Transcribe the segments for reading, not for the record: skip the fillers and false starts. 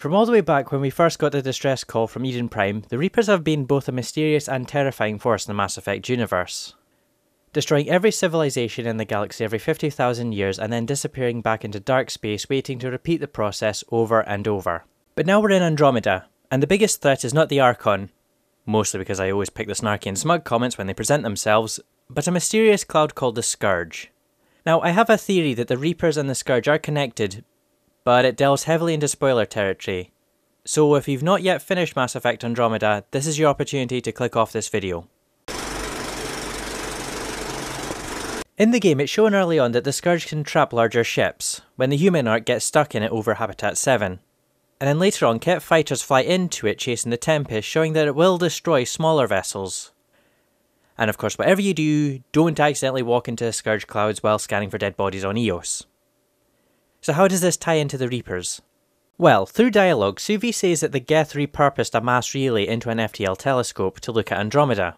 From all the way back when we first got the distress call from Eden Prime, the Reapers have been both a mysterious and terrifying force in the Mass Effect universe, destroying every civilization in the galaxy every 50,000 years and then disappearing back into dark space, waiting to repeat the process over and over. But now we're in Andromeda, and the biggest threat is not the Archon, mostly because I always pick the snarky and smug comments when they present themselves, but a mysterious cloud called the Scourge. Now, I have a theory that the Reapers and the Scourge are connected, but it delves heavily into spoiler territory. So if you've not yet finished Mass Effect Andromeda, this is your opportunity to click off this video. In the game, it's shown early on that the Scourge can trap larger ships, when the human arc gets stuck in it over Habitat 7. And then later on, Kett fighters fly into it chasing the Tempest, showing that it will destroy smaller vessels. And of course, whatever you do, don't accidentally walk into the Scourge clouds while scanning for dead bodies on Eos. So how does this tie into the Reapers? Well, through dialogue, Suvi says that the Geth repurposed a mass relay into an FTL telescope to look at Andromeda.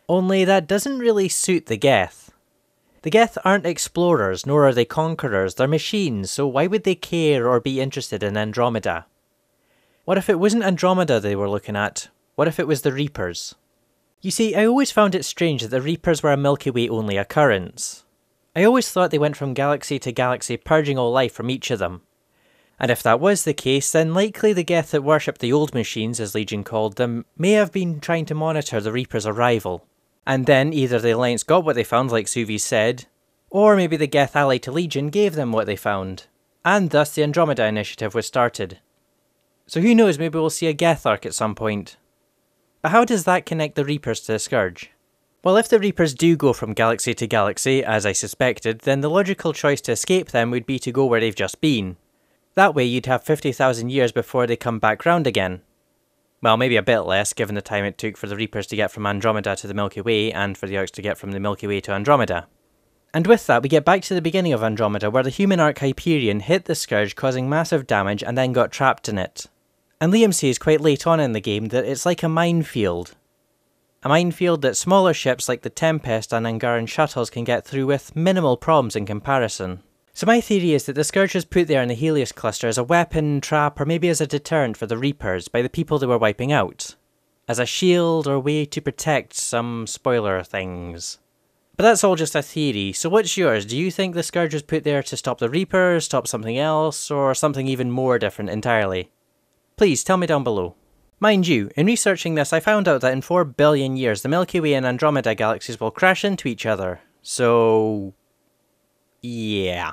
Only that doesn't really suit the Geth. The Geth aren't explorers, nor are they conquerors, they're machines, so why would they care or be interested in Andromeda? What if it wasn't Andromeda they were looking at? What if it was the Reapers? You see, I always found it strange that the Reapers were a Milky Way only occurrence. I always thought they went from galaxy to galaxy, purging all life from each of them. And if that was the case, then likely the Geth that worshipped the old machines, as Legion called them, may have been trying to monitor the Reapers' arrival. And then either the Alliance got what they found, like Suvi said, or maybe the Geth allied to Legion gave them what they found. And thus the Andromeda initiative was started. So who knows, maybe we'll see a Geth arc at some point. But how does that connect the Reapers to the Scourge? Well, if the Reapers do go from galaxy to galaxy, as I suspected, then the logical choice to escape them would be to go where they've just been. That way you'd have 50,000 years before they come back round again. Well, maybe a bit less, given the time it took for the Reapers to get from Andromeda to the Milky Way, and for the Arcs to get from the Milky Way to Andromeda. And with that, we get back to the beginning of Andromeda, where the human arc Hyperion hit the Scourge, causing massive damage, and then got trapped in it. And Liam says quite late on in the game that it's like a minefield. A minefield that smaller ships like the Tempest and Angaran shuttles can get through with minimal problems in comparison. So my theory is that the Scourge was put there in the Helios cluster as a weapon, trap, or maybe as a deterrent for the Reapers by the people they were wiping out. As a shield or way to protect some spoiler things. But that's all just a theory, so what's yours? Do you think the Scourge was put there to stop the Reapers, stop something else, or something even more different entirely? Please tell me down below. Mind you, in researching this I found out that in 4 billion years the Milky Way and Andromeda galaxies will crash into each other, so yeah.